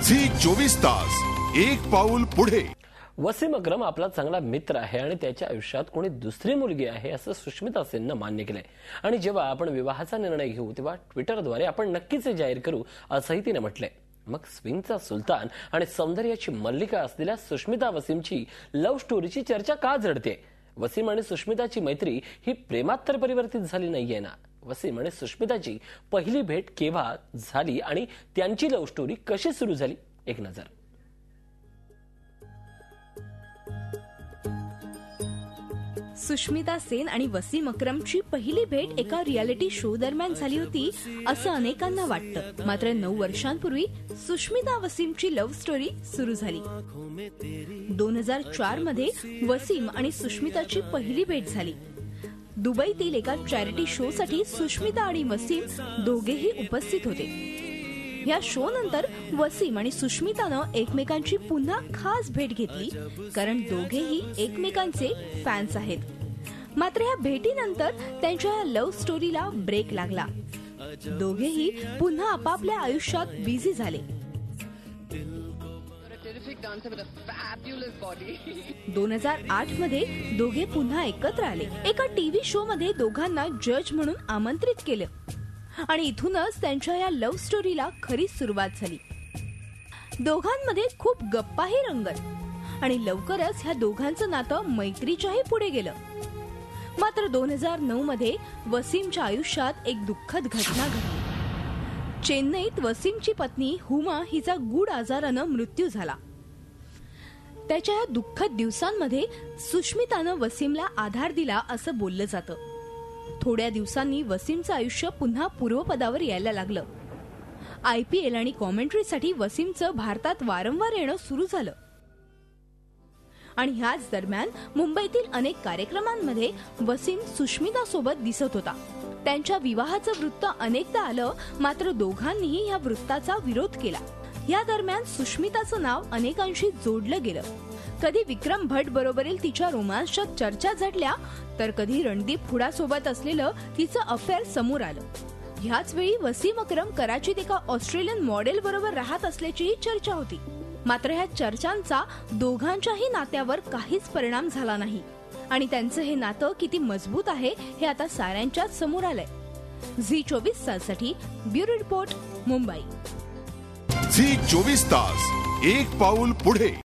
Zee 24 तास एक पाऊल पुढे। वसीम अक्रम आपला चांगला मित्र आहे आणि त्याच्या आयुष्यात कोणी दुसरी मुलगी आहे असं सुष्मिता सेननं मान्य केलंय। आणि जेव्हा आपण विवाहाचा निर्णय घेऊ तेव्हा ट्विटरद्वारे आपण नक्कीच जाहीर करू असंही तिने म्हटलंय। मग स्विंगचा सुलतान आणि सौंदर्याची मल्लिका असलेल्या सुष्मिता वसीमची लव्ह स्टोरीची चर्चा का झडते? वसीम आणि सुष्मिताची मैत्री ही प्रेमात तर परिवर्तित झाली नाहीये ना? वसीम आणि सुष्मिताची पहिली भेट केव्हा झाली आणि त्यांची लव्ह स्टोरी कशी सुरू झाली? एक नजर। सुष्मिता सेन आणि वसीम अक्रमची पहिली भेट एका रियालिटी शो दरम्यान झाली होती असं अनेकांना वाटतं। मात्र 9 वर्षांपूर्वी सुष्मिता वसीमची लव्ह स्टोरी सुरू झाली। 2004 मध्ये वसीम आणि सुष्मिताची पहिली भेट झाली। दुबईतील एका चॅरिटी शो साठी सुष्मिता आणि वसीम दोघेही उपस्थित होते। या शो नंतर वसीम आणि सुष्मितानं एकमेकांची पुन्हा खास भेट घेतली, कारण दोघेही एकमेकांचे फॅन्स आहेत। मात्र या भेटीनंतर त्यांच्या या लव्ह स्टोरीला ब्रेक लागला। दोघेही पुन्हा आपापल्या आयुष्यात बिझी झाले। 2008 मध्ये दोघे पुन्हा एकत्र आले। एका टीव्ही शो मध्ये दोघांना जज म्हणून आमंत्रित केलं आणि इथूनच त्यांच्या या लव्ह स्टोरीला खरी सुरुवात झाली। दोघांमध्ये खूप गप्पाही रंगत आणि लवकरच ह्या दोघांचं नातं मैत्रीच्याही पुढे गेलं। मात्र 2009 मध्ये वसीमच्या आयुष्यात एक दुःखद घटना घडली। चेन्नईत वसीमची पत्नी हुमा हिचा गूढ आजारानं मृत्यू झाला। त्याच्या या दुःखद दिवसांमध्ये सुष्मितानं वसीमला आधार दिला असं बोललं जातं। थोड्या दिवसांनी वसीमचं आयुष्य पुन्हा पूर्वपदावर यायला लागलं। IPL आणि कॉमेंट्रीसाठी वसीमचं भारतात वारंवार येणं सुरू झालं आणि ह्याच दरम्यान मुंबईतील अनेक कार्यक्रमांमध्ये वसीम सुष्मिता सोबत दिसत होता। त्यांच्या विवाहाचं वृत्त अनेकदा आलं, मात्र दोघांनीही या वृत्ताचा विरोध केला। या दरम्यान सुष्मिताचं नाव अनेकांशी जोडलं गेलं। कधी विक्रम भट्ट बरोबरील तिच्या रोमांसच्या चर्चा झडल्या, तर कधी रणदीप हुडा सोबत असलेलं तिचं अफेअर समोर आलं। ह्याच वेळी वसीम अक्रम कराचीत एका ऑस्ट्रेलियन मॉडेल बरोबर राहत असल्याचीही चर्चा होती। मात्र ह्या चर्चांचा दोघांच्याही नात्यावर काहीच परिणाम झाला नाही आणि त्यांचं हे नातं किती मजबूत आहे हे आता साऱ्यांच्याच समोर आलंय। झी 24 ताससाठी ब्युरो रिपोर्ट, मुंबई। झी 24 तास एक पाऊल पुढे।